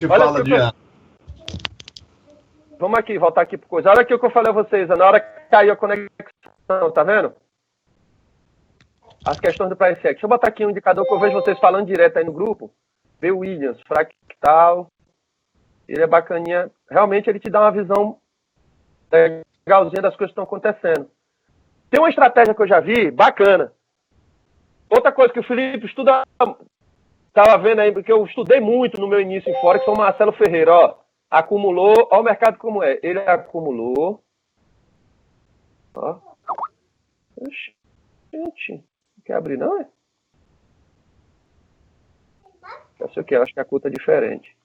Fala, Diana. Vamos aqui, voltar aqui para coisa. Olha aqui o que eu falei a vocês, na hora que caiu a conexão, tá vendo? As questões do price action. Deixa eu botar aqui um indicador que eu vejo vocês falando direto aí no grupo. B. Williams, fractal. Ele é bacaninha. Realmente ele te dá uma visão legalzinha das coisas que estão acontecendo. Tem uma estratégia que eu já vi, bacana. Outra coisa que o Felipe estuda, estava vendo aí, porque eu estudei muito no meu início em Forex, foi o Marcelo Ferreira, ó. Acumulou, ó o mercado como é. Ele acumulou. Ó. Oxi, gente, não quer abrir não, é? Não sei o que, acho que a conta é diferente.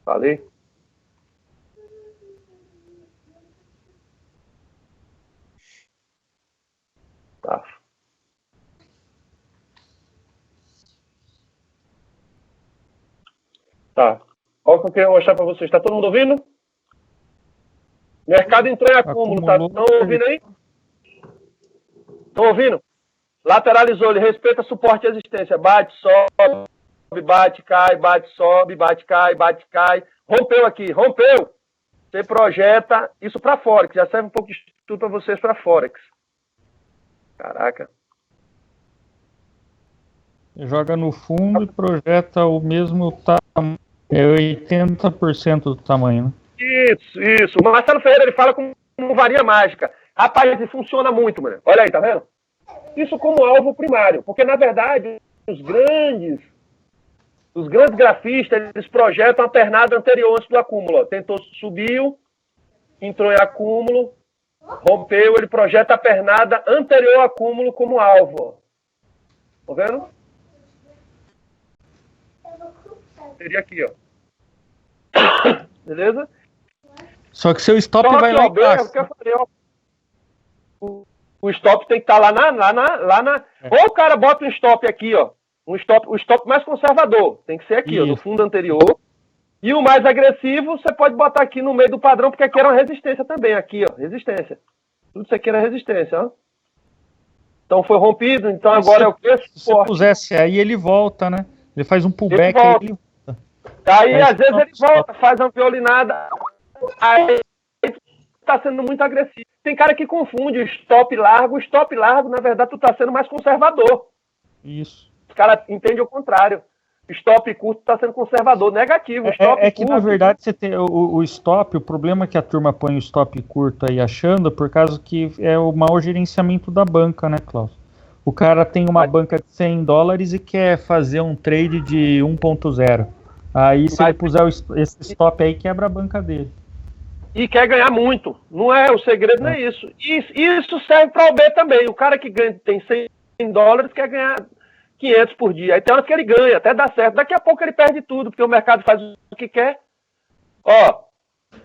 Falei? Tá. Tá. Olha o que eu queria mostrar para vocês. Tá todo mundo ouvindo? Mercado entrou em acúmulo, tá? Estão ouvindo aí? Estão ouvindo? Lateralizou, ele respeita suporte e resistência. Bate, sobe, bate, cai, bate, sobe, bate, cai, bate, cai. Rompeu aqui, rompeu. Você projeta isso para Forex. Já serve um pouco de estudo para vocês para Forex. Caraca. Joga no fundo e projeta o mesmo tamanho. É 80% do tamanho, né? Isso. O Marcelo Ferreira, ele fala com varinha mágica. Rapaz, ele funciona muito, mano. Olha aí, tá vendo? Isso como alvo primário. Porque, na verdade, os grandes grafistas, eles projetam a pernada anterior antes do acúmulo. Tentou, subiu, entrou em acúmulo, rompeu, ele projeta a pernada anterior ao acúmulo como alvo. Tá vendo? Seria aqui, ó. Beleza? Só que seu stop vai lá embaixo. O stop tem que estar lá na. Ou o cara bota um stop aqui, ó. O stop mais conservador. Tem que ser aqui, ó, no fundo anterior. E o mais agressivo, você pode botar aqui no meio do padrão, porque aqui era uma resistência também. Aqui, ó. Resistência. Tudo isso aqui era resistência, ó. Então foi rompido, então agora é o que? Se você pusesse aí, ele volta, né? Ele faz um pullback aí. Ele volta. Aí às vezes ele volta, faz uma violinada. Aí tá sendo muito agressivo. Tem cara que confunde o stop largo. O stop largo, na verdade, tu tá sendo mais conservador. Isso. Os caras entendem o contrário. Stop curto tá sendo conservador, negativo. É que, na verdade, você tem o stop, o problema é que a turma põe o stop curto aí achando, por causa que é o mau gerenciamento da banca, né, Klaus? O cara tem uma banca de $100 e quer fazer um trade de 1.0. Aí, se ele puser esse stop aí, quebra a banca dele. E quer ganhar muito. Não é, o segredo não é isso. Isso serve para o B também. O cara que tem $100 quer ganhar 500 por dia. Aí tem horas que ele ganha, até dá certo. Daqui a pouco ele perde tudo, porque o mercado faz o que quer. Ó,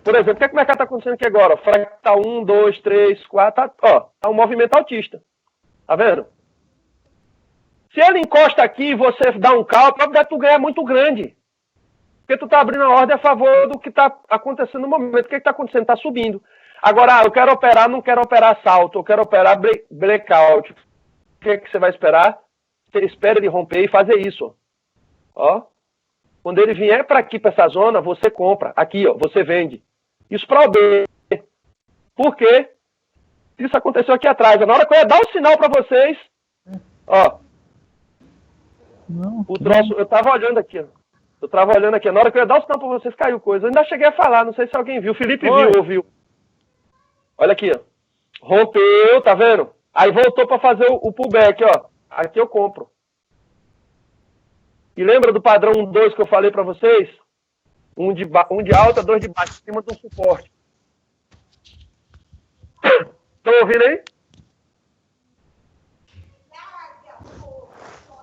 por exemplo, o que é que o mercado está acontecendo aqui agora? Fractal 1, 2, 3, 4, tá um movimento altista. Tá vendo? Se ele encosta aqui e você dá um call, a probabilidade de tu ganhar é muito grande. Porque tu tá abrindo a ordem a favor do que tá acontecendo no momento. O que tá acontecendo? Tá subindo. Agora, eu quero operar, não quero operar salto, eu quero operar blackout. O que você vai esperar? Você espera ele romper e fazer isso. Ó. Quando ele vier para aqui, para essa zona, você compra. Aqui, ó, você vende. Isso para o B. Por quê? Isso aconteceu aqui atrás. Na hora que eu ia dar o sinal para vocês, ó. Não, o troço, eu tava olhando aqui, ó. Eu tava olhando aqui. Na hora que eu ia dar o sinal para vocês, caiu coisa. Eu ainda cheguei a falar, não sei se alguém viu. O Felipe viu, ouviu. Olha aqui, ó. Rompeu, tá vendo? Aí voltou para fazer o pullback, ó. Aqui eu compro. E lembra do padrão 1-2 que eu falei para vocês? Um de alta, 2 de baixo, em cima de um suporte. Estão ouvindo aí?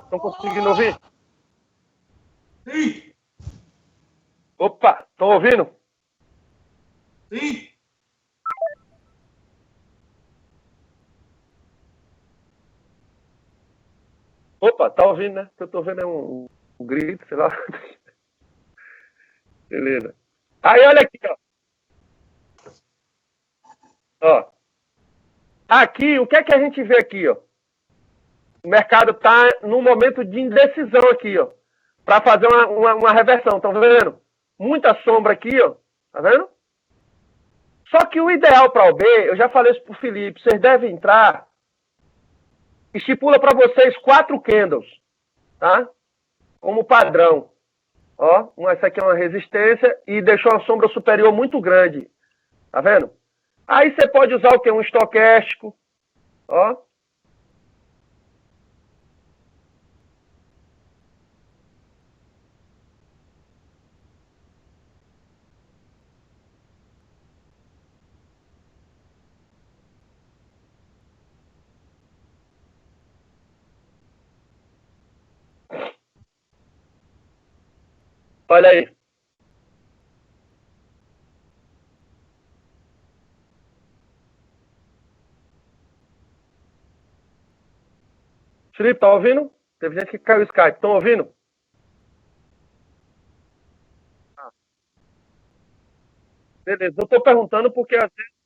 Estão conseguindo ouvir? Sim. Opa, estão ouvindo? Sim. Opa, tá ouvindo, né? O que eu tô vendo é um grito, sei lá. Beleza. Aí, olha aqui, ó. Ó. Aqui, o que é que a gente vê aqui, ó? O mercado está num momento de indecisão aqui, ó. Para fazer uma reversão, estão vendo? Muita sombra aqui, ó. Tá vendo? Só que o ideal para o B, eu já falei isso pro Felipe, vocês devem entrar, estipula para vocês 4 candles, tá? Como padrão. Ó, essa aqui é uma resistência e deixou uma sombra superior muito grande. Tá vendo? Aí você pode usar o quê? Um estocástico. Ó. Olha aí. Felipe, tá ouvindo? Teve gente que caiu o Skype. Estão ouvindo? Beleza. Eu tô perguntando porque às vezes...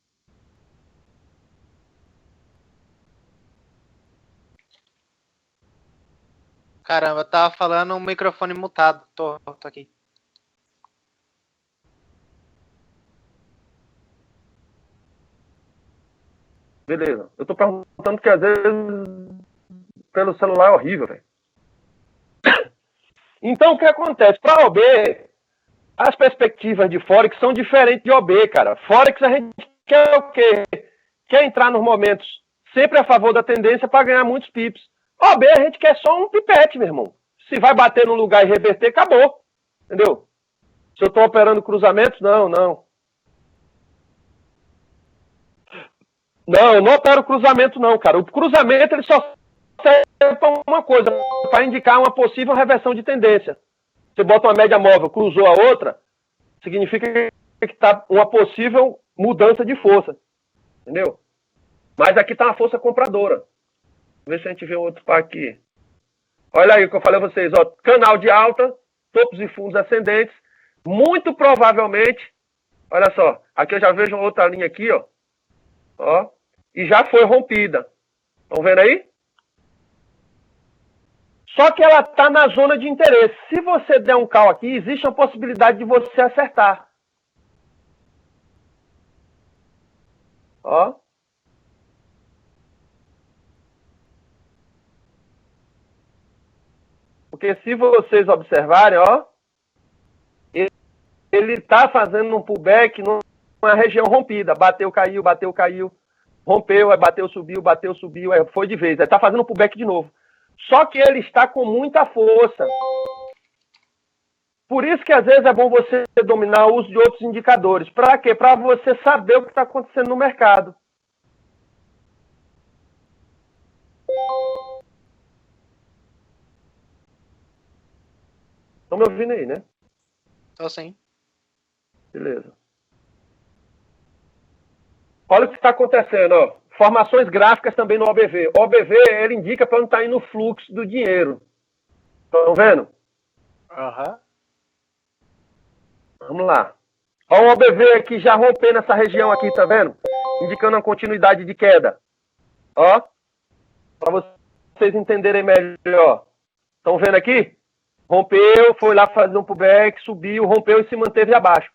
Caramba, eu tava falando um microfone mutado. Tô aqui. Beleza. Eu tô perguntando porque às vezes pelo celular é horrível, velho. Então, o que acontece? Para OB, as perspectivas de Forex são diferentes de OB, cara. Forex a gente quer o quê? Quer entrar nos momentos sempre a favor da tendência para ganhar muitos pips. OB a gente quer só um pipete, meu irmão. Se vai bater no lugar e reverter, acabou. Entendeu? Se eu estou operando cruzamentos, não. Não, eu não opero cruzamento, não, cara. O cruzamento ele só serve para uma coisa, para indicar uma possível reversão de tendência. Você bota uma média móvel, cruzou a outra, significa que está uma possível mudança de força. Entendeu? Mas aqui está uma força compradora. Vamos ver se a gente vê outro par aqui. Olha aí o que eu falei a vocês. Ó, canal de alta, topos e fundos ascendentes. Muito provavelmente, olha só, aqui eu já vejo outra linha aqui, ó. Ó, e já foi rompida. Estão vendo aí? Só que ela está na zona de interesse. Se você der um call aqui, existe a possibilidade de você acertar. Ó. Porque se vocês observarem, ó, ele está fazendo um pullback numa região rompida. Bateu, caiu, rompeu, aí bateu, subiu, aí foi de vez. Aí está fazendo um pullback de novo. Só que ele está com muita força. Por isso que às vezes é bom você dominar o uso de outros indicadores. Para quê? Para você saber o que está acontecendo no mercado. Estão me ouvindo aí, né? Tô sim. Beleza. Olha o que está acontecendo, ó. Formações gráficas também no OBV. O OBV, ele indica para onde está indo o fluxo do dinheiro. Estão vendo? Aham. Vamos lá. Olha o OBV aqui já rompendo essa região aqui, tá vendo? Indicando uma continuidade de queda. Ó. Para vocês entenderem melhor. Estão vendo aqui? Rompeu, foi lá fazer um pullback, subiu, rompeu e se manteve abaixo.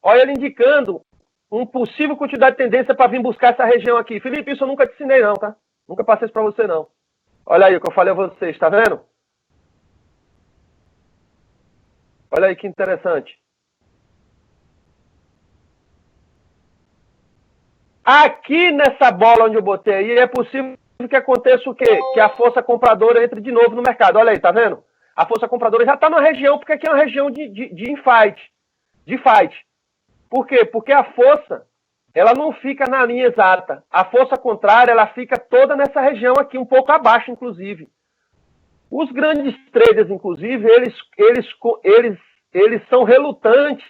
Olha ele indicando um possível quantidade de tendência para vir buscar essa região aqui. Felipe, isso eu nunca te ensinei não, tá? Nunca passei isso para você não. Olha aí o que eu falei a vocês, tá vendo? Olha aí que interessante. Aqui nessa bola onde eu botei aí, é possível que aconteça o quê? Que a força compradora entre de novo no mercado. Olha aí, tá vendo? A força compradora já está na região, porque aqui é uma região de fight. De fight. Por quê? Porque a força, ela não fica na linha exata. A força contrária, ela fica toda nessa região aqui, um pouco abaixo, inclusive. Os grandes traders, inclusive, eles são relutantes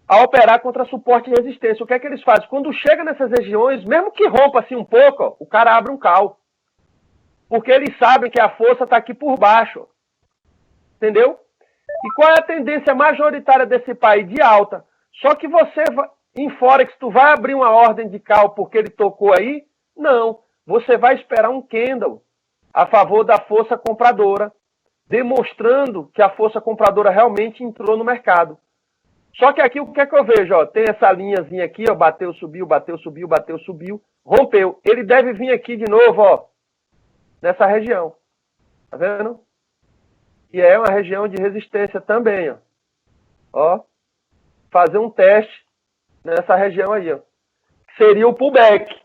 a operar contra suporte e resistência. O que é que eles fazem? Quando chega nessas regiões, mesmo que rompa assim um pouco, ó, o cara abre um call. Porque eles sabem que a força está aqui por baixo. Ó. Entendeu? E qual é a tendência majoritária desse país? De alta. Só que Em Forex, tu vai abrir uma ordem de call porque ele tocou aí? Não. Você vai esperar um candle a favor da força compradora, demonstrando que a força compradora realmente entrou no mercado. Só que aqui o que é que eu vejo? Ó, tem essa linhazinha aqui, ó, bateu, subiu, bateu, subiu, bateu, subiu, rompeu. Ele deve vir aqui de novo, ó, nessa região. Tá vendo? E é uma região de resistência também, ó. Ó, fazer um teste nessa região aí, ó. Seria o pullback.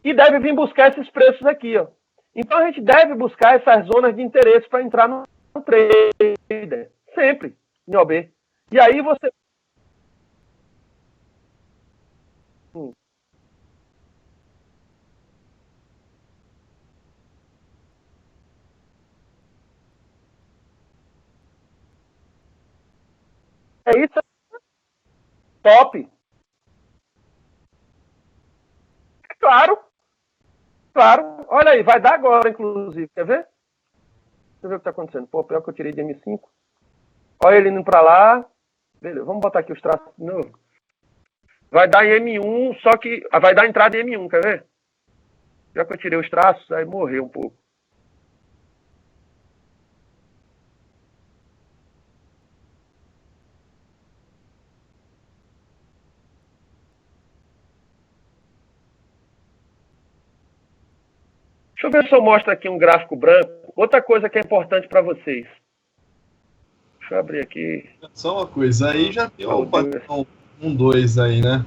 E deve vir buscar esses preços aqui, ó. Então a gente deve buscar essas zonas de interesse para entrar no trader. Sempre, em OB. E aí você... É isso. Top. Claro. Claro. Olha aí, vai dar agora, inclusive. Quer ver? Deixa eu ver o que está acontecendo. Pô, pior que eu tirei de M5. Olha ele indo para lá. Beleza, vamos botar aqui os traços de novo. Vai dar em M1, só que... vai dar entrada em M1, quer ver? Já que eu tirei os traços, aí morreu um pouco. Deixa eu ver se eu mostro aqui um gráfico branco. Outra coisa que é importante para vocês. Deixa eu abrir aqui. Só uma coisa, aí já deu um 2 aí, né?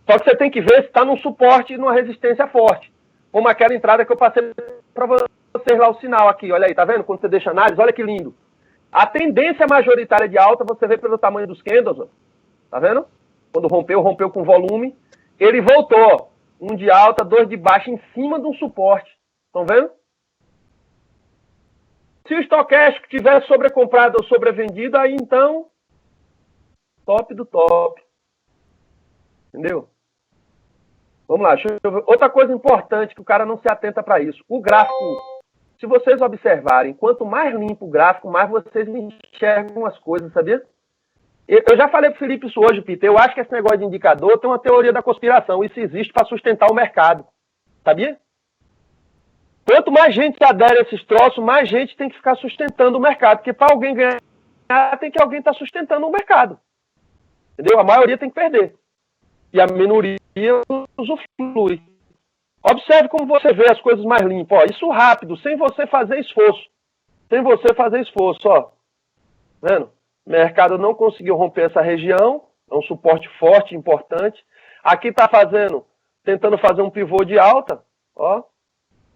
Só que você tem que ver se está num suporte e numa resistência forte. Como aquela entrada que eu passei para vocês lá o sinal aqui. Olha aí, tá vendo? Quando você deixa análise, olha que lindo. A tendência majoritária de alta, você vê pelo tamanho dos candles, ó. Tá vendo? Quando rompeu com volume. Ele voltou, ó. Um de alta, dois de baixa, em cima de um suporte. Estão vendo? Se o estocástico tiver sobrecomprado ou sobrevendido, aí então, top do top. Entendeu? Vamos lá, deixa eu ver. Outra coisa importante que o cara não se atenta para isso. O gráfico, se vocês observarem, quanto mais limpo o gráfico, mais vocês enxergam as coisas, sabia? Eu já falei pro Felipe isso hoje, Peter. Eu acho que esse negócio de indicador tem uma teoria da conspiração. Isso existe para sustentar o mercado. Sabia? Quanto mais gente se adere a esses troços, mais gente tem que ficar sustentando o mercado. Porque para alguém ganhar, tem que alguém estar sustentando o mercado. Entendeu? A maioria tem que perder. E a minoria usufrui. Observe como você vê as coisas mais limpas. Ó, isso rápido, sem você fazer esforço. Sem você fazer esforço, ó. Vendo? O mercado não conseguiu romper essa região. É um suporte forte, importante. Aqui está tentando fazer um pivô de alta. Ó.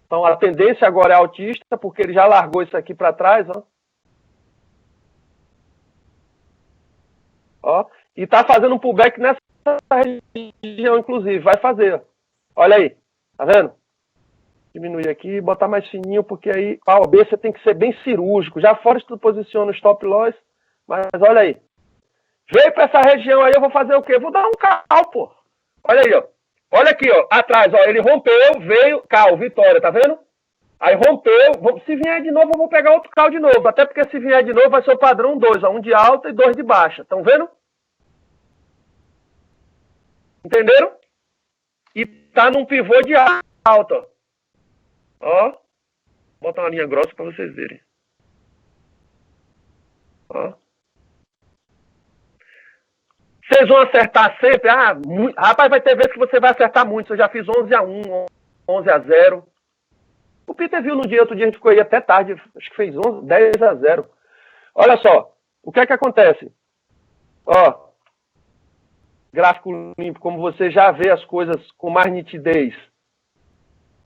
Então a tendência agora é altista, porque ele já largou isso aqui para trás. Ó. Ó. E está fazendo um pullback nessa região, inclusive. Vai fazer. Olha aí. Tá vendo? Diminuir aqui e botar mais fininho, porque aí para OB você tem que ser bem cirúrgico. Já fora tu posiciona o stop loss. Mas olha aí. Veio para essa região aí, eu vou fazer o quê? Vou dar um cal, pô. Olha aí, ó. Olha aqui, ó. Atrás, ó. Ele rompeu, veio, cal, vitória, tá vendo? Aí rompeu. Se vier de novo, eu vou pegar outro cal de novo. Até porque se vier de novo, vai ser o padrão 2, ó. Um de alta e 2 de baixa. Estão vendo? Entenderam? E tá num pivô de alta, ó. Ó. Vou botar uma linha grossa para vocês verem. Ó. Vocês vão acertar sempre? Rapaz, vai ter vezes que você vai acertar muito. Eu já fiz 11-1, 11-0. O Peter viu no dia, outro dia a gente ficou aí até tarde. Acho que fez 10-0. Olha só. O que é que acontece? Ó. Gráfico limpo, como você já vê as coisas com mais nitidez.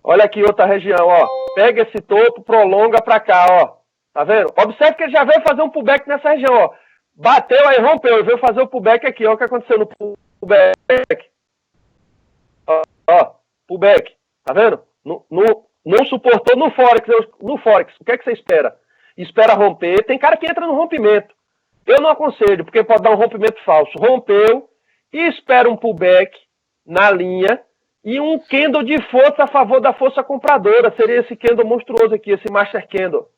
Olha aqui outra região, ó. Pega esse topo, prolonga pra cá, ó. Tá vendo? Observe que ele já veio fazer um pullback nessa região, ó. Bateu, aí rompeu. Ele veio fazer o pullback aqui, ó. O que aconteceu no pullback? Ó, pullback. Tá vendo? Não suportou no Forex. No Forex, o que é que você espera? Espera romper. Tem cara que entra no rompimento. Eu não aconselho, porque pode dar um rompimento falso. Rompeu e espera um pullback na linha e um candle de força a favor da força compradora. Seria esse candle monstruoso aqui, esse Master Candle.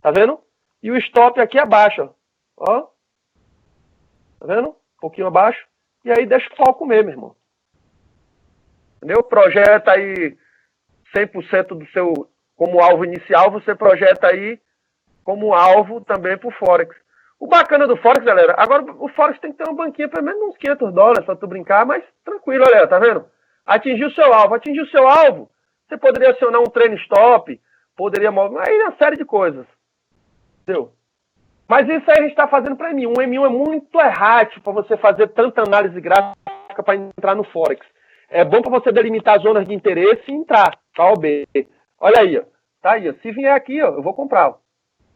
Tá vendo? E o stop aqui abaixo, ó. Tá vendo? Um pouquinho abaixo. E aí deixa o pau comer, meu irmão. Entendeu? Projeta aí 100% do seu, como alvo inicial, você projeta aí como alvo também pro Forex. O bacana do Forex, galera, agora o Forex tem que ter uma banquinha pelo menos uns $500 pra tu brincar, mas tranquilo, olha, tá vendo? Atingir o seu alvo, você poderia acionar um treino stop, poderia mover, aí uma série de coisas. Entendeu? Mas isso aí a gente está fazendo para M1. O M1 é muito errático para você fazer tanta análise gráfica para entrar no Forex. É bom para você delimitar as zonas de interesse e entrar, A ou B. Olha aí, ó. Tá aí, ó. Se vier aqui, ó, eu vou comprar, ó.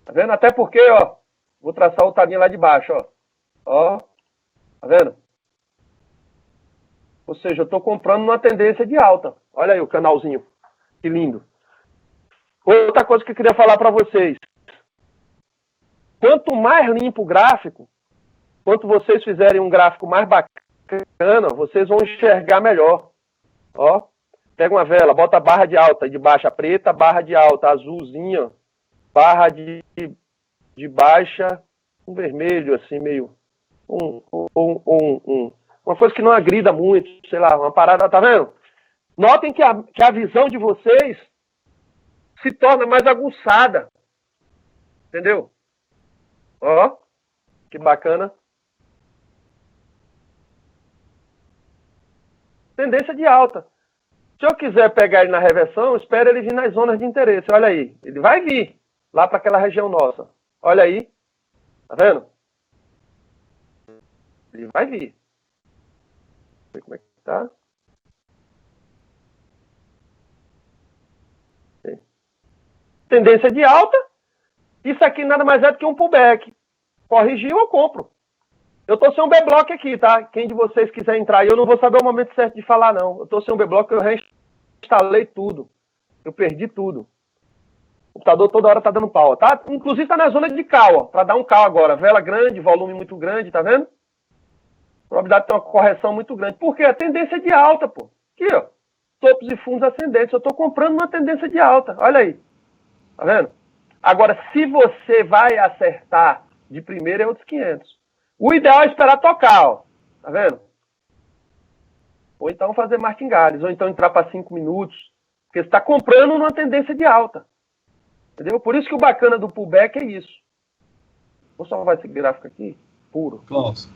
Tá vendo? Até porque, ó, vou traçar o tabinho lá de baixo, ó. Ó, tá vendo? Ou seja, eu tô comprando numa tendência de alta. Olha aí o canalzinho. Que lindo. Outra coisa que eu queria falar para vocês. Quanto mais limpo o gráfico, quanto vocês fizerem um gráfico mais bacana, vocês vão enxergar melhor. Ó, pega uma vela, bota a barra de alta, de baixa preta, barra de alta azulzinha, barra de baixa, um vermelho, assim, meio... uma coisa que não agrida muito, sei lá, uma parada, tá vendo? Notem que a visão de vocês se torna mais aguçada. Entendeu? Ó, que bacana. Tendência de alta. Se eu quiser pegar ele na reversão, espero ele vir nas zonas de interesse. Olha aí. Ele vai vir lá para aquela região nossa. Olha aí. Tá vendo? Ele vai vir. Deixa eu ver como é que tá. Tendência de alta. Isso aqui nada mais é do que um pullback. Corrigiu, eu compro. Eu tô sem um B-Block aqui, tá? Quem de vocês quiser entrar aí, eu não vou saber o momento certo de falar, não. Eu tô sem um B-Block, eu reinstalei tudo. Eu perdi tudo. O computador toda hora tá dando pau, tá? Inclusive tá na zona de cal, ó. Pra dar um cal agora. Vela grande, volume muito grande, tá vendo? Probabilidade de ter uma correção muito grande. Por quê? A tendência é de alta, pô. Aqui, ó. Topos e fundos ascendentes. Eu tô comprando uma tendência de alta. Olha aí. Tá vendo? Agora, se você vai acertar de primeira, é outros 500. O ideal é esperar tocar, ó. Tá vendo? Ou então fazer martingales, ou então entrar para 5 minutos. Porque você está comprando numa tendência de alta. Entendeu? Por isso que o bacana do pullback é isso. Vou salvar esse gráfico aqui, puro. Klaus.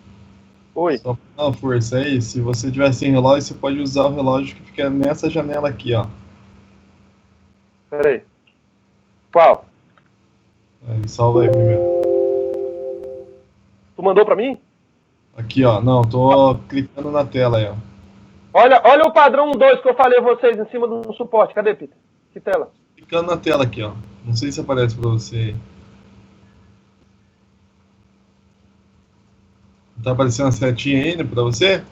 Oi. Só pra dar uma força aí, se você tiver sem relógio, você pode usar o relógio que fica nessa janela aqui, ó. Pera aí. Qual? Salva aí primeiro. Tu mandou pra mim? Aqui, ó. Não, tô clicando na tela aí, ó. Olha o padrão 2 que eu falei a vocês em cima do suporte. Cadê, Peter? Que tela? Clicando na tela aqui, ó. Não sei se aparece pra você aí. Tá aparecendo a setinha ainda pra você?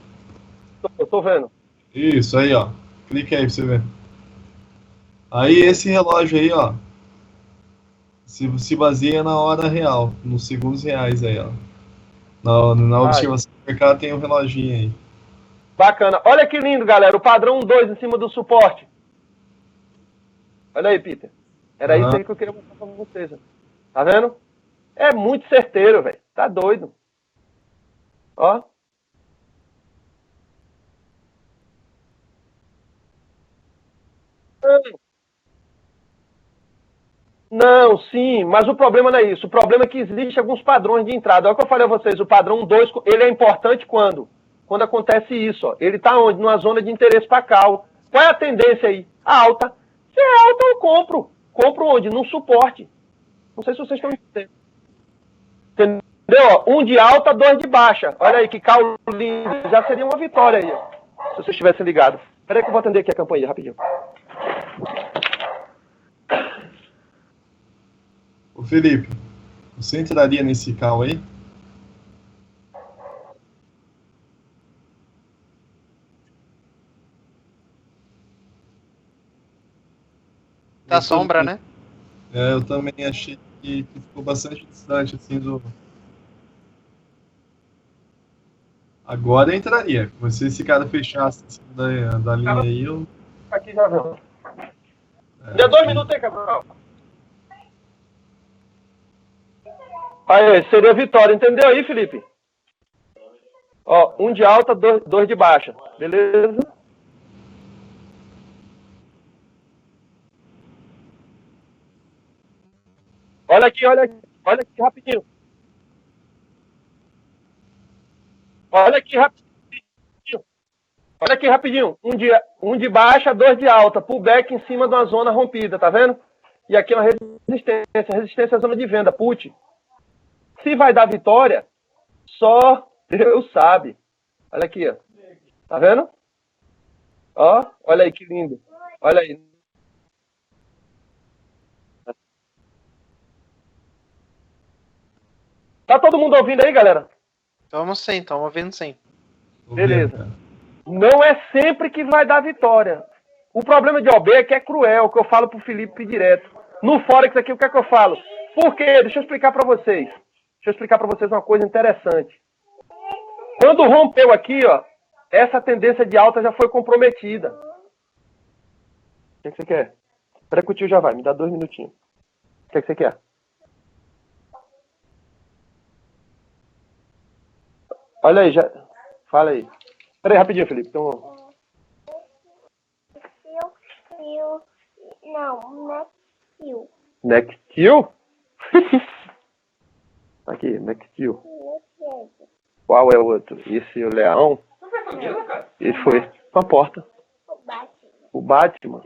Eu tô vendo. Isso, aí, ó. Clica aí pra você ver. Aí, esse relógio aí, ó. Se baseia na hora real, nos segundos reais aí, ó. Na observação do mercado tem um reloginho aí. Bacana. Olha que lindo, galera. O padrão 2 em cima do suporte. Olha aí, Peter. Era isso aí que eu queria mostrar pra vocês. Ó. Tá vendo? É muito certeiro, velho. Tá doido. Ó. Não, sim, mas o problema não é isso. O problema é que existe alguns padrões de entrada. Olha o que eu falei a vocês, o padrão 2, ele é importante quando? Quando acontece isso, ó. Ele está onde? Numa zona de interesse para cal. Qual é a tendência aí? A alta. Se é alta, eu compro. Compro onde? Num suporte. Não sei se vocês estão entendendo. Entendeu? 1 de alta, 2 de baixa. Olha aí, que cal lindo. Já seria uma vitória aí, ó. Se vocês estivessem ligados. Espera aí que eu vou atender aqui a campanha rapidinho. Ô Felipe, você entraria nesse cal aí? Da sombra, né? É, eu também achei que ficou bastante distante, assim, do... Agora eu entraria. Se esse cara fechasse em cima da linha aí, eu... Aqui já vamos. Dê 2 minutos aí, Cabral. Aí, seria vitória. Entendeu aí, Felipe? Ó, 1 de alta, 2 de baixa. Beleza? Olha aqui rapidinho. Olha aqui rapidinho. 1 de baixa, 2 de alta. Pullback em cima de uma zona rompida, tá vendo? E aqui é uma resistência. Resistência é a zona de venda, put. Se vai dar vitória, só Deus sabe. Olha aqui, ó. Tá vendo? Ó, olha aí que lindo. Olha aí. Tá todo mundo ouvindo aí, galera? Estamos ouvindo sim. Beleza. Não é sempre que vai dar vitória. O problema de OB é que é cruel, que eu falo pro Felipe direto. No Forex aqui, o que é que eu falo? Por quê? Deixa eu explicar para vocês. Deixa eu explicar para vocês uma coisa interessante. Quando rompeu aqui, ó, essa tendência de alta já foi comprometida. O que você quer? Espera que o tio já vai, me dá 2 minutinhos. O que você quer? Olha aí, já. Fala aí. Espera aí rapidinho, Felipe. Então... Nextil. Nextil? Aqui, Nextil. Qual é o outro? Esse é o leão? Esse foi pra porta. O Batman.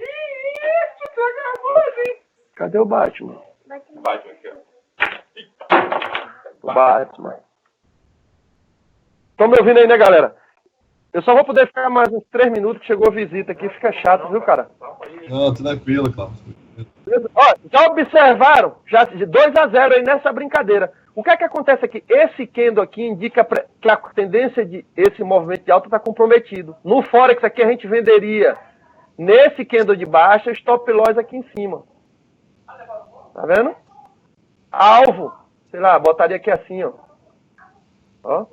Cadê o Batman? O Batman. Estão me ouvindo aí, né, galera? Eu só vou poder ficar mais uns 3 minutos, que chegou a visita aqui, fica chato, viu, cara? Não, tranquilo, Cláudio. Ó, já observaram? Já de 2-0 aí nessa brincadeira. O que é que acontece aqui? Esse candle aqui indica que a tendência de esse movimento de alta está comprometido. No Forex aqui a gente venderia nesse candle de baixa, stop loss aqui em cima. Tá vendo? Alvo, sei lá, botaria aqui assim, ó. Ó.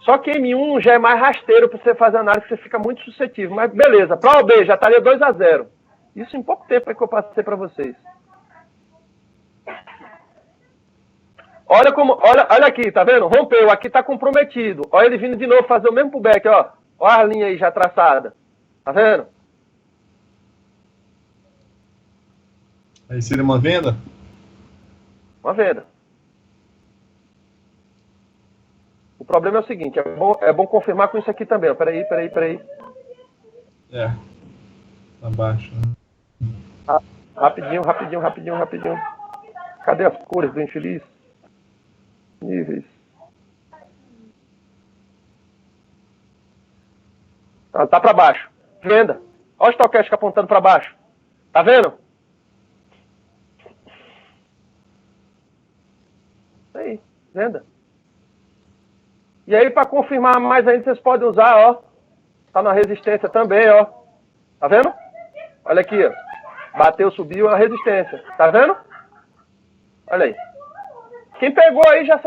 Só que M1 já é mais rasteiro para você fazer análise, você fica muito suscetível. Mas beleza, para OB já estaria 2-0. Isso em pouco tempo é que eu passei para vocês. Olha como, olha aqui, tá vendo? Rompeu, aqui tá comprometido. Olha ele vindo de novo fazer o mesmo pullback, ó. Olha a linha aí já traçada. Tá vendo? Aí seria uma venda? Uma venda. O problema é o seguinte, é bom confirmar com isso aqui também. Ó. Peraí. É. Abaixo. Rapidinho. Cadê as cores do infeliz? Níveis. Ah, tá para baixo. Venda. Olha o Stochastic apontando para baixo. Tá vendo? Aí, venda. E aí, para confirmar mais ainda, vocês podem usar, ó. Tá na resistência também, ó. Tá vendo? Olha aqui, ó. Bateu, subiu a resistência. Tá vendo? Olha aí. Quem pegou aí já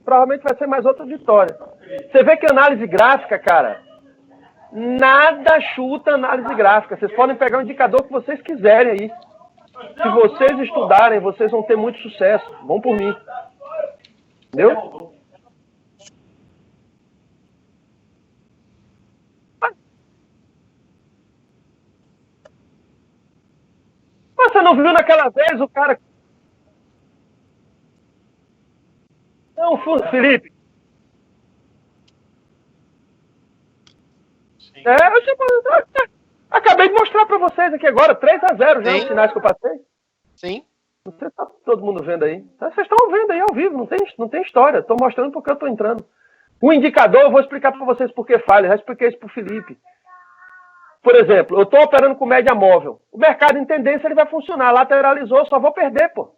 provavelmente vai ser mais outra vitória. Você vê que análise gráfica, cara, nada chuta análise gráfica. Vocês podem pegar o indicador que vocês quiserem aí. Se vocês estudarem, vocês vão ter muito sucesso. Vão por mim. Entendeu? Você não viu naquela vez o cara... Não, Felipe. Sim. Eu acabei de mostrar para vocês aqui agora, 3-0 já, os sinais que eu passei. Sim. Não sei se tá todo mundo vendo aí. Vocês estão vendo aí ao vivo, não tem história. Estou mostrando porque eu estou entrando. O indicador, eu vou explicar para vocês por que falha. Já expliquei isso para o Felipe. Por exemplo, eu estou operando com média móvel. O mercado em tendência ele vai funcionar. Lateralizou, só vou perder, pô.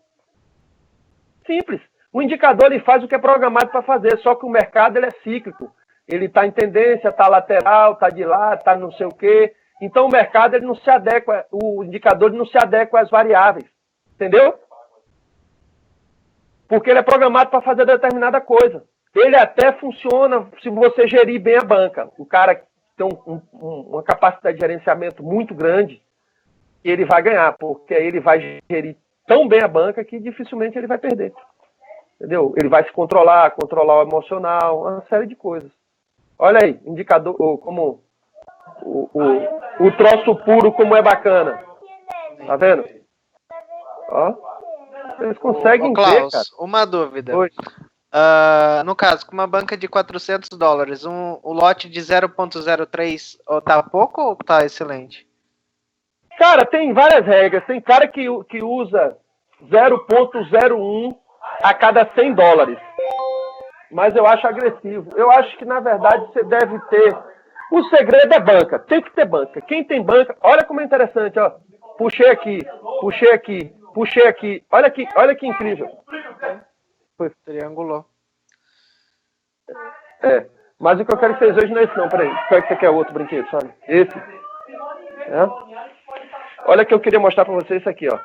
Simples. O indicador ele faz o que é programado para fazer, só que o mercado ele é cíclico. Ele está em tendência, está lateral, está de lado, está não sei o quê. Então o mercado ele não se adequa, o indicador ele não se adequa às variáveis. Entendeu? Porque ele é programado para fazer determinada coisa. Ele até funciona se você gerir bem a banca. O cara tem uma capacidade de gerenciamento muito grande, ele vai ganhar, porque aí ele vai gerir tão bem a banca que dificilmente ele vai perder. Entendeu? Ele vai se controlar o emocional, uma série de coisas. Olha aí, indicador, como o troço puro como é bacana. Tá vendo? Ó. Vocês conseguem Klaus, ver, cara. Uma dúvida. Oi. No caso, com uma banca de $400, o lote de 0.03 tá pouco ou tá excelente? Cara, tem várias regras. Tem cara que usa 0.01 a cada $100. Mas eu acho agressivo. Eu acho que, na verdade, você deve ter... O segredo é banca. Tem que ter banca. Quem tem banca... Olha como é interessante, ó. Puxei aqui, puxei aqui, puxei aqui. Olha que incrível. Triangulou. Mas o que eu quero que vocês vejam não é esse não. Peraí. Qual é que você quer outro brinquedo, sabe? Esse. Olha que eu queria mostrar pra vocês isso aqui, ó.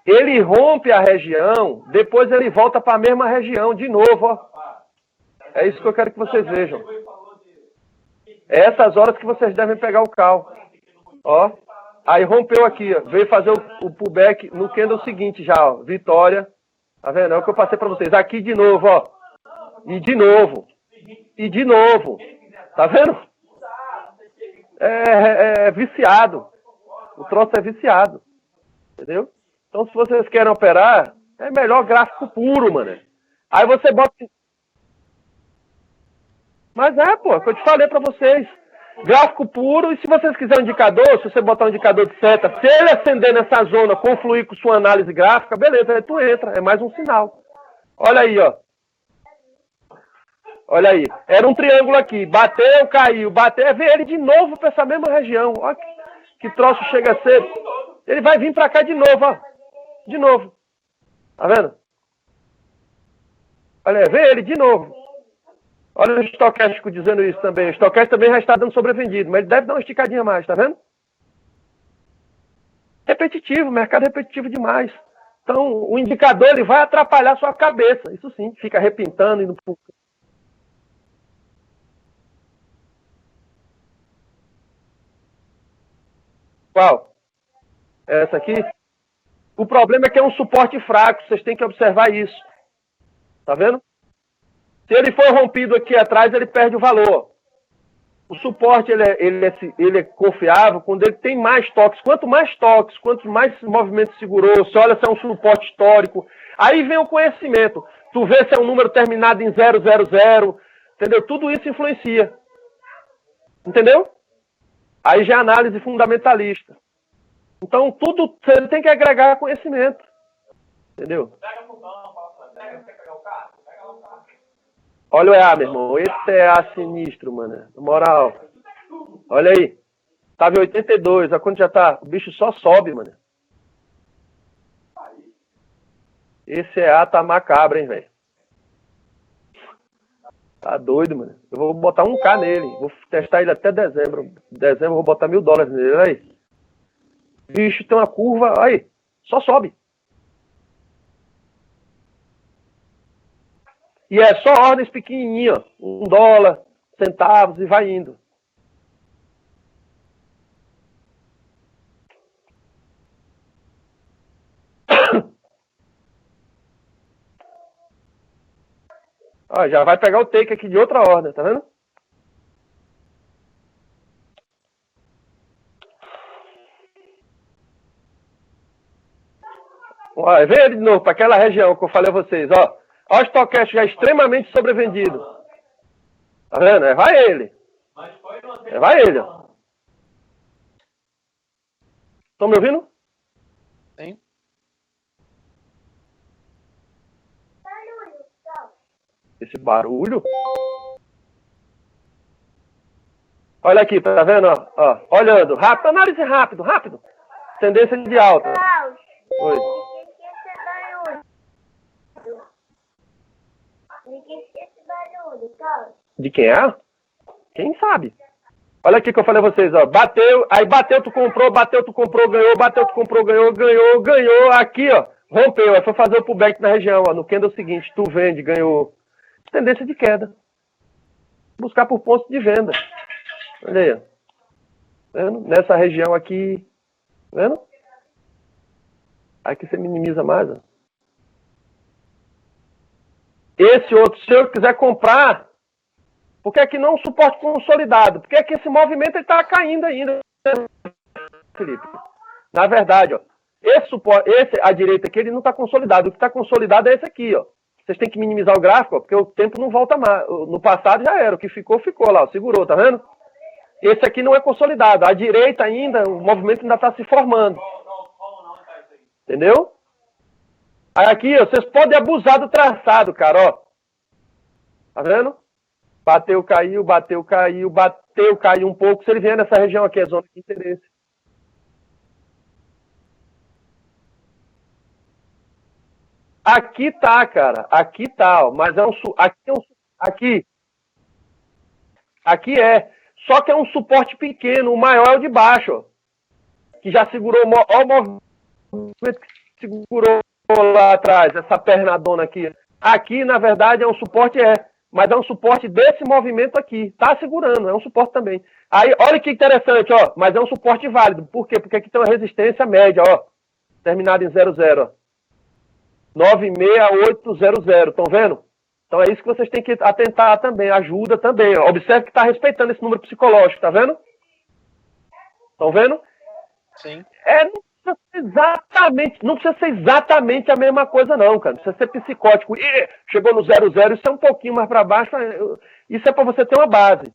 Ele rompe a região, depois ele volta para a mesma região de novo, ó. É isso que eu quero que vocês vejam. É essas horas que vocês devem pegar o call. Ó. Aí rompeu aqui, ó. Veio fazer o pullback no candle seguinte já, ó. Vitória. Tá vendo? É o que eu passei para vocês. Aqui de novo, ó. E de novo. E de novo. Tá vendo? É viciado. O troço é viciado. Entendeu? Então, se vocês querem operar, é melhor gráfico puro, mano. Aí você bota... Mas pô, é o que eu te falei pra vocês. Gráfico puro, e se vocês quiserem um indicador, se você botar um indicador de seta, se ele acender nessa zona, confluir com sua análise gráfica, beleza, aí tu entra, é mais um sinal. Olha aí, ó. Olha aí, era um triângulo aqui, bateu, caiu, bateu, vem ele de novo pra essa mesma região. Olha que troço chega a ser. Ele vai vir pra cá de novo, ó. De novo. Tá vendo? Olha, vem ele de novo. Olha o estocástico dizendo isso também. O estocástico também já está dando sobrevendido, mas ele deve dar uma esticadinha a mais, tá vendo? Repetitivo, mercado repetitivo demais. Então, o indicador ele vai atrapalhar a sua cabeça. Isso sim, fica repintando, indo pro... Qual? Essa aqui? O problema é que é um suporte fraco, vocês têm que observar isso. Tá vendo? Se ele for rompido aqui atrás, ele perde o valor. O suporte ele é confiável quando ele tem mais toques. Quanto mais movimento segurou, você olha se é um suporte histórico. Aí vem o conhecimento. Tu vê se é um número terminado em 000, entendeu? Tudo isso influencia. Entendeu? Aí já é análise fundamentalista. Então, tudo você tem que agregar conhecimento. Entendeu? Olha o EA, meu irmão. Esse EA sinistro, mano. Na moral. Olha aí. Tava em 82. Olha quando já tá. O bicho só sobe, mano. Esse EA tá macabro, hein, velho. Tá doido, mano. Eu vou botar 1K nele. Vou testar ele até dezembro. Dezembro eu vou botar $1.000 nele. Olha aí. O bicho tem uma curva. Aí. Só sobe. E é só ordens pequenininhas, $1, centavos e vai indo. Ó, já vai pegar o take aqui de outra ordem, tá vendo? Ó, vem ele de novo para aquela região que eu falei a vocês, ó. Olha o stochastic já extremamente sobrevendido. Tá vendo? Vai ele. Vai ele, ó. Estão me ouvindo? Sim. Esse barulho? Olha aqui, tá vendo? Ó, olhando. Rápido, análise rápido. Tendência de alta. Oi. De quem é? Quem sabe? Olha aqui que eu falei a vocês, ó. Bateu, tu comprou, ganhou, bateu, tu comprou, ganhou. Aqui, ó. Rompeu, aí foi fazer o pullback na região, ó. No candle seguinte, tu vende, ganhou. Tendência de queda. Buscar por pontos de venda. Olha aí, ó. Vendo? Nessa região aqui. Vendo? Aqui você minimiza mais, ó. Esse outro, se eu quiser comprar, Porque aqui não é um suporte consolidado. Porque aqui esse movimento está caindo ainda, Felipe. Na verdade, ó, esse suporte, esse à direita aqui, ele não está consolidado. O que está consolidado é esse aqui, ó. Vocês têm que minimizar o gráfico, ó, porque o tempo não volta mais. No passado já era. O que ficou, ficou lá. Ó, segurou, tá vendo? Esse aqui não é consolidado. À direita ainda, o movimento ainda está se formando. Entendeu? Aí aqui, ó, vocês podem abusar do traçado, cara, ó. Tá vendo? Bateu, caiu, bateu, caiu, bateu, caiu um pouco. Se ele vier nessa região aqui, é zona de interesse. Aqui tá, cara. Aqui tá, ó. Mas é um... Aqui é. Só que é um suporte pequeno. O maior é o de baixo, ó. Que já segurou... Ó o movimento que segurou lá atrás. Essa pernadona aqui. Aqui, na verdade, é um suporte, mas é um suporte desse movimento aqui. Tá segurando, é um suporte também. Aí, olha que interessante, ó. Mas é um suporte válido. Por quê? Porque aqui tem uma resistência média, ó. Terminada em 00, ó. 96800. Estão vendo? Então é isso que vocês têm que atentar também. Ajuda também, ó. Observe que está respeitando esse número psicológico, tá vendo? Estão vendo? Sim. Não precisa ser exatamente a mesma coisa, não, cara. Não precisa ser psicótico. Chegou no 00, isso é um pouquinho mais para baixo. Isso é para você ter uma base.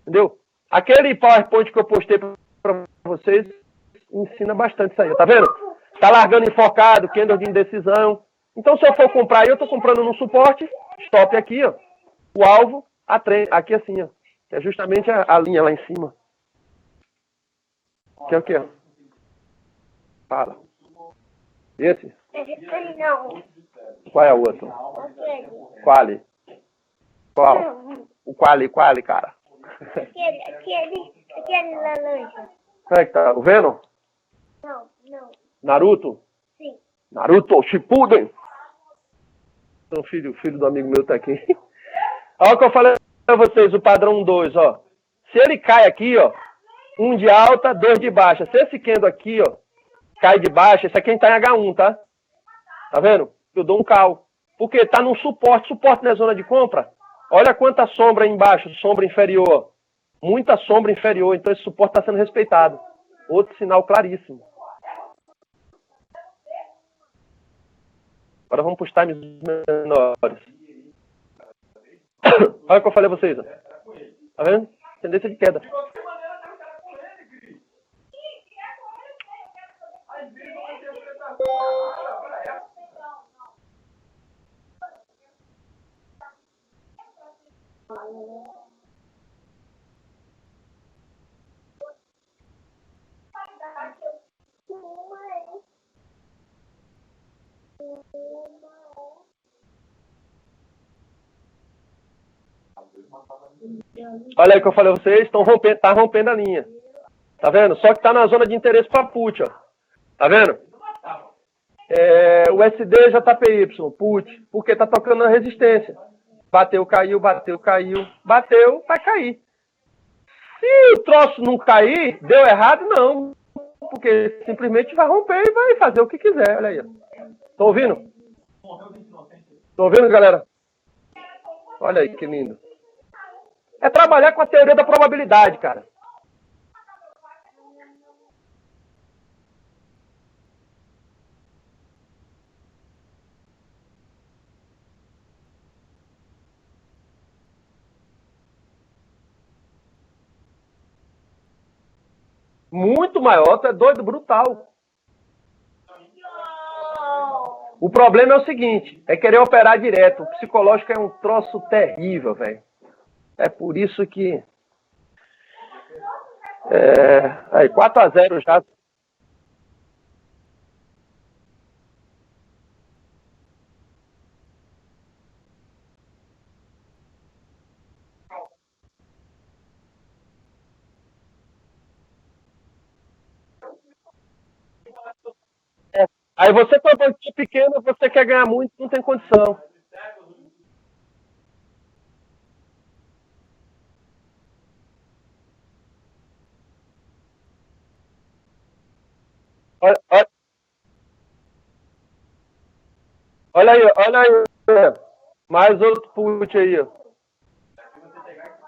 Entendeu? Aquele PowerPoint que eu postei para vocês ensina bastante isso aí, tá vendo? Tá largando enfocado, candle de indecisão. Então, se eu for comprar aí, eu tô comprando num suporte, stop aqui, ó. O alvo, aqui assim, ó. É justamente a linha lá em cima. Que é o quê? Fala. Esse? Não. Qual é o outro? Quali. Qual? O quali, cara. Aquele laranja. Como é que tá? O Venom? Não. Naruto? Sim. Naruto Shippuden. Então, filho do amigo meu tá aqui. Olha o que eu falei pra vocês, o padrão 2, ó. Se ele cai aqui, ó, 1 de alta, 2 de baixa. Se esse candle aqui, ó, cai de baixa, esse aqui tá em H1, tá? Tá vendo? Eu dou um call. Porque tá num suporte. Suporte não é zona de compra. Olha quanta sombra aí embaixo, sombra inferior. Muita sombra inferior, então esse suporte está sendo respeitado. Outro sinal claríssimo. Agora vamos para os times menores. Olha o que eu falei a vocês. Ó. Tá vendo? Tendência de queda. Olha aí o que eu falei a vocês, tá rompendo a linha. Tá vendo? Só que tá na zona de interesse para put, ó. Tá vendo? O SD JPY, put, porque tá tocando na resistência. Bateu, caiu, bateu, caiu, bateu, vai cair. Se o troço não cair, deu errado, não. Porque simplesmente vai romper e vai fazer o que quiser. Olha aí. Estão ouvindo? Estão ouvindo, galera? Olha aí, que lindo. É trabalhar com a teoria da probabilidade, cara. Muito maior, tu é doido, brutal. O problema é o seguinte, é querer operar direto. O psicológico é um troço terrível, velho. É por isso que... Aí, 4-0 já. Aí você com a banquinha pequena, você quer ganhar muito, não tem condição. Olha aí, olha aí. Mais outro put aí, ó.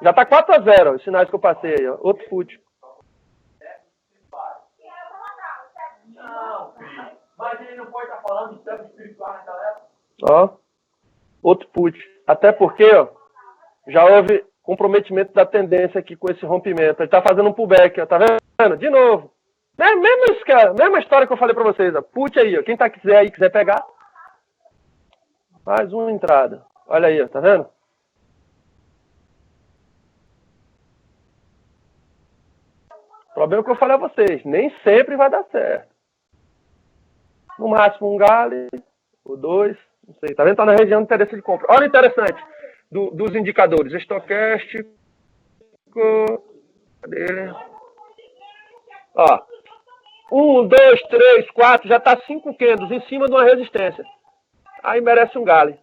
Já tá 4-0, os sinais que eu passei aí, ó. Outro put. Mas ele não pode estar falando de tempo espiritual naquela época. Ó. Outro put. Até porque, ó, já houve comprometimento da tendência aqui com esse rompimento. Ele tá fazendo um pullback, ó. Tá vendo? De novo. Mesma história que eu falei pra vocês, ó. Put aí, ó. Quem quiser pegar. Mais uma entrada. Olha aí, ó. Tá vendo? O problema é que eu falei a vocês. Nem sempre vai dar certo. No máximo um gale, ou 2. Não sei. Tá vendo? Tá na região de interesse de compra. Olha o interessante dos indicadores. Estocástico. Cadê ele? Ó. 1, 2, 3, 4. Já tá 5 candles em cima de uma resistência. Aí merece um gale.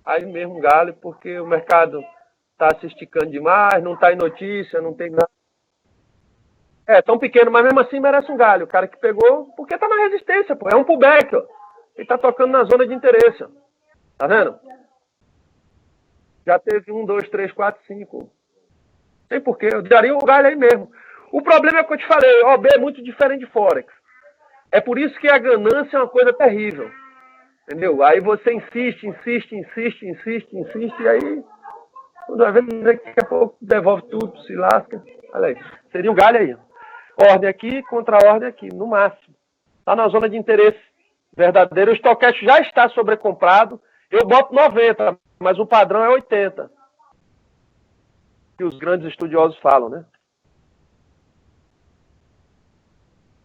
Aí mesmo um gale, porque o mercado tá se esticando demais, não tá em notícia, não tem nada. É, tão pequeno, mas mesmo assim merece um galho. O cara que pegou, porque tá na resistência, pô. É um pullback, ó. Ele tá tocando na zona de interesse, ó. Tá vendo? Já teve 1, 2, 3, 4, 5. Sei porquê. Eu daria o galho aí mesmo. O problema é o que eu te falei. OB é muito diferente de Forex. É por isso que a ganância é uma coisa terrível. Entendeu? Aí você insiste, e aí... Toda vez, daqui a pouco, devolve tudo, se lasca. Olha aí. Seria um galho aí, ó. Ordem aqui, contra-ordem aqui, no máximo. Está na zona de interesse verdadeiro. O Stochastic já está sobrecomprado. Eu boto 90, mas o padrão é 80. Que os grandes estudiosos falam, né?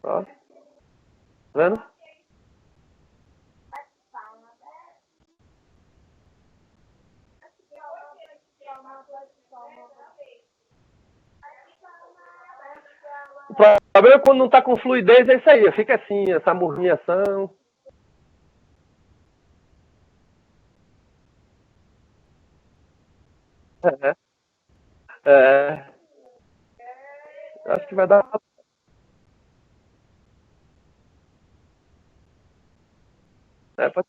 Ó. Tá vendo? O problema é quando não está com fluidez, é isso aí. Fica assim, essa murmilhação. Acho que vai dar. Pode...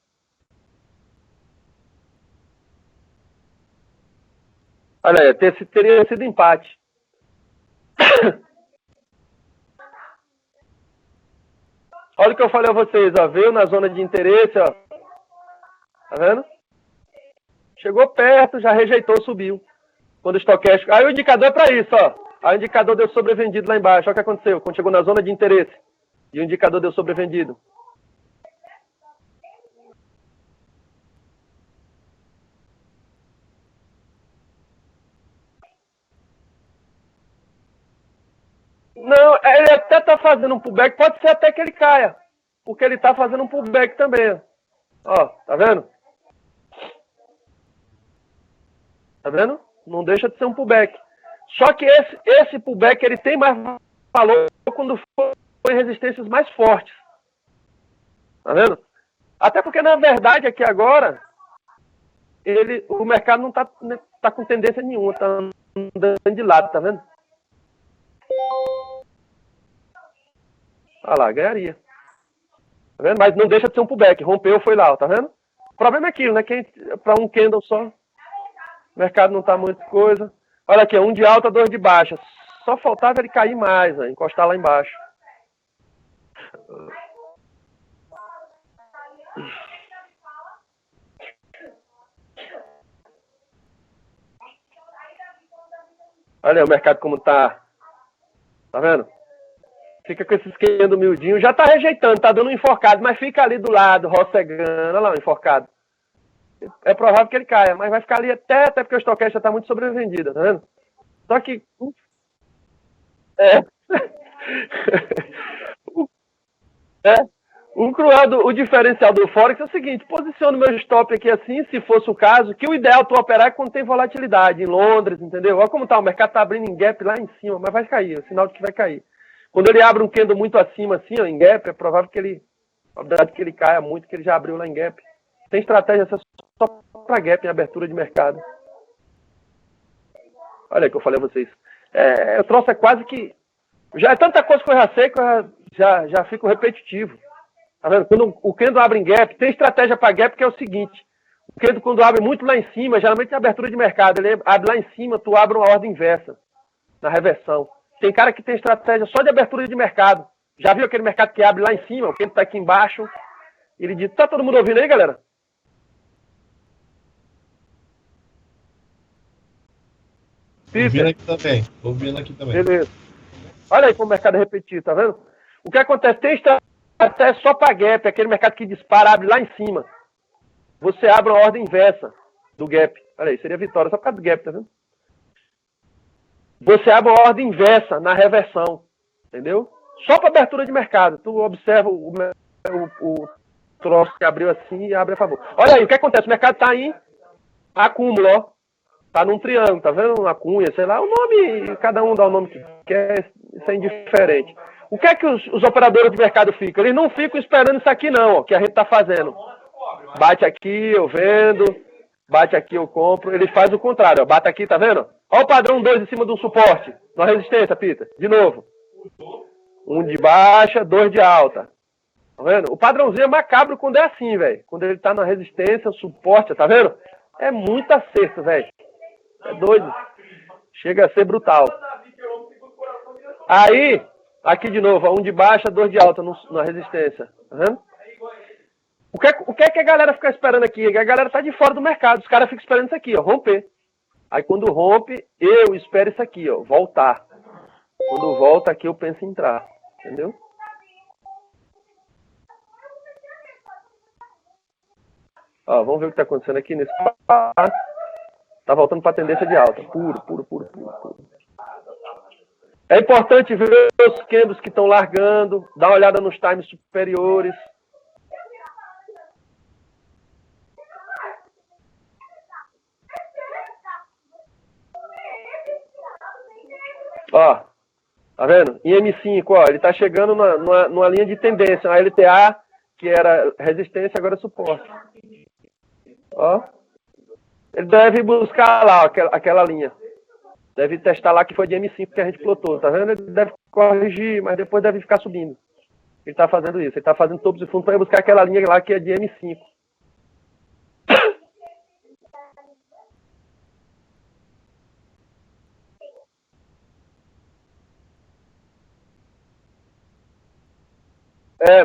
Olha aí, teria sido empate. Olha o que eu falei a vocês, ó. Veio na zona de interesse, ó. Tá vendo? Chegou perto, já rejeitou, subiu. Quando o Stochastic... Aí o indicador é para isso, ó. Aí o indicador deu sobrevendido lá embaixo. Olha o que aconteceu. Quando chegou na zona de interesse. E o indicador deu sobrevendido. Não, ele até tá fazendo um pullback. Pode ser até que ele caia. Porque ele tá fazendo um pullback também. Ó, tá vendo? Tá vendo? Não deixa de ser um pullback. Só que esse pullback ele tem mais valor quando for em resistências mais fortes. Tá vendo? Até porque, na verdade, aqui agora, o mercado não tá com tendência nenhuma. Tá andando de lado, tá vendo? Olha lá, ganharia. Tá vendo? Mas não deixa de ser um pullback. Rompeu, foi lá, tá vendo? O problema é aquilo, né? Para um candle só, o mercado não tá muito coisa. Olha aqui, 1 de alta, 2 de baixa. Só faltava ele cair mais, né? Encostar lá embaixo. Olha aí o mercado como tá. Tá vendo? Fica com esse esquema miudinho. Já tá rejeitando, tá dando um enforcado, mas fica ali do lado, roçegando. Olha lá o enforcado. É provável que ele caia, mas vai ficar ali até porque o Stochastic já tá muito sobrevendido, tá vendo? Só que... O diferencial do Forex é o seguinte, posiciono meu stop aqui assim, se fosse o caso, que o ideal tu operar é quando tem volatilidade, em Londres, entendeu? Olha como tá, o mercado tá abrindo em gap lá em cima, mas vai cair, é o sinal de que vai cair. Quando ele abre um candle muito acima, assim, ó, em gap, é provável que ele, a verdade que ele caia muito, que ele já abriu lá em gap. Tem estratégia só para gap em abertura de mercado. Olha aí que eu falei a vocês. Eu trouxe quase que... Já é tanta coisa que eu já sei que eu já fico repetitivo. Tá vendo? Quando o candle abre em gap, tem estratégia para gap que é o seguinte. Porque quando abre muito lá em cima, geralmente é abertura de mercado, ele abre lá em cima, tu abre uma ordem inversa, na reversão. Tem cara que tem estratégia só de abertura de mercado. Já viu aquele mercado que abre lá em cima, o que tá aqui embaixo? Ele diz, tá todo mundo ouvindo aí, galera? Ouvindo aqui também. Ouvindo aqui também. Beleza. Olha aí como o mercado é repetido, tá vendo? O que acontece? Tem estratégia só para gap, aquele mercado que dispara, abre lá em cima. Você abre uma ordem inversa do gap. Olha aí, seria vitória só por causa do gap, tá vendo? Você abre uma ordem inversa na reversão, entendeu? Só para abertura de mercado. Tu observa o troço que abriu assim e abre a favor. Olha aí, o que acontece? O mercado tá em acúmulo, ó. Tá num triângulo, tá vendo? Uma cunha, sei lá. O nome, cada um dá o nome que quer, isso é indiferente. O que é que os operadores de mercado ficam? Eles não ficam esperando isso aqui não, ó, que a gente tá fazendo. Bate aqui, eu vendo. Bate aqui, eu compro. Ele faz o contrário, ó. Bate aqui, tá vendo? Olha o padrão 2 em cima de um suporte. Na resistência, Peter. De novo. 1 de baixa, 2 de alta. Tá vendo? O padrãozinho é macabro quando é assim, velho. Quando ele tá na resistência, suporte, tá vendo? É muito acerto, velho. É doido. Chega a ser brutal. Aí, aqui de novo, 1 de baixa, 2 de alta na resistência. Tá vendo? O que é que a galera fica esperando aqui? A galera tá de fora do mercado. Os caras ficam esperando isso aqui, ó, romper. Aí quando rompe, eu espero isso aqui, ó, voltar. Quando volta aqui, eu penso em entrar. Entendeu? Ó, vamos ver o que tá acontecendo aqui nesse passo. Tá voltando para tendência de alta. Puro. É importante ver os candles que estão largando. Dar uma olhada nos times superiores. Ó, tá vendo? Em M5, ó, ele tá chegando numa linha de tendência. A LTA, que era resistência, agora é suporte. Ó. Ele deve buscar lá, ó, aquela linha. Deve testar lá que foi de M5 que a gente plotou, tá vendo? Ele deve corrigir, mas depois deve ficar subindo. Ele tá fazendo isso. Ele tá fazendo topos e fundos para buscar aquela linha lá que é de M5.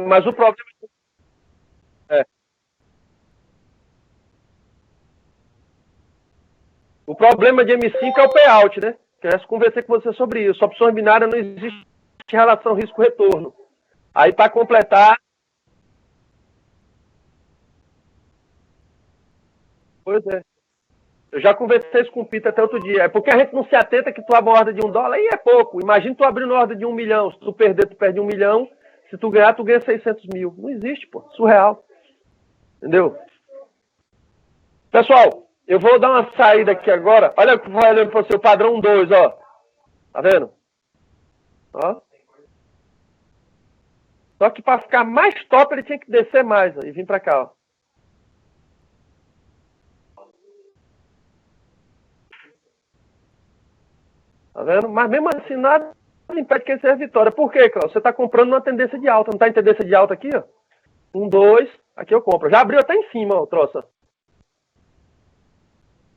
Mas o problema é... O problema de M5 é o payout, né? Eu já conversei com você sobre isso. Opções binárias não existe relação risco-retorno. Aí, para completar... Pois é. Eu já conversei isso com o Peter até outro dia. É porque a gente não se atenta que tu abre uma ordem de $1 e é pouco. Imagina tu abrindo uma ordem de 1 milhão. Se tu perder, tu perde 1 milhão. Se tu ganhar, tu ganha 600 mil. Não existe, pô. Surreal. Entendeu? Pessoal, eu vou dar uma saída aqui agora. Olha o que vai olhando para você, o padrão 2, ó. Tá vendo? Ó. Só que para ficar mais top, ele tinha que descer mais, ó, e vir para cá, ó. Tá vendo? Mas mesmo assim, nada impede que ele seja vitória. Por quê, Cláudio? Você tá comprando uma tendência de alta. Não tá em tendência de alta aqui, ó? 1, 2. Aqui eu compro. Já abriu até em cima, ó, o troço. A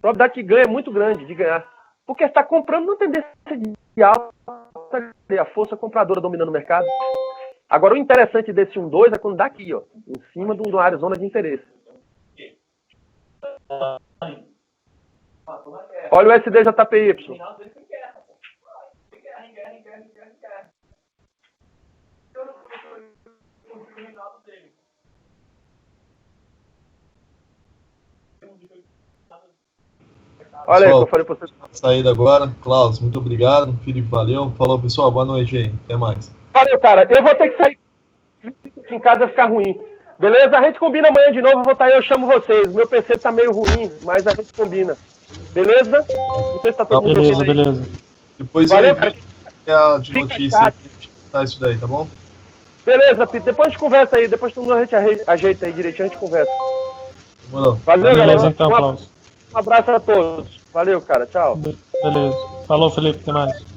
probabilidade que ganha é muito grande de ganhar. Porque você está comprando uma tendência de alta, a força compradora dominando o mercado. Agora, o interessante desse 1, 2 é quando dá aqui, ó, em cima de uma área, zona de interesse. Olha o SDJPY. Olha aí, que eu falei pra vocês. Saída agora. Klaus, muito obrigado. Felipe, valeu. Falou, pessoal. Boa noite aí. Até mais. Valeu, cara. Eu vou ter que sair. Em casa vai ficar ruim. Beleza? A gente combina amanhã de novo. Eu vou estar aí, eu chamo vocês. Meu PC tá meio ruim, mas a gente combina. Beleza? Não sei se tá todo mundo Beleza, ouvindo aí. beleza. Depois Valeu, eu cara. de notícia tá isso daí, tá bom? Beleza, Peter. Depois a gente conversa aí. Depois a gente ajeita aí direitinho, a gente conversa. Demorou. Valeu, Beleza, galera. então, Klaus. Um abraço a todos. Valeu, cara. Tchau. Beleza. Falou, Felipe. Até mais.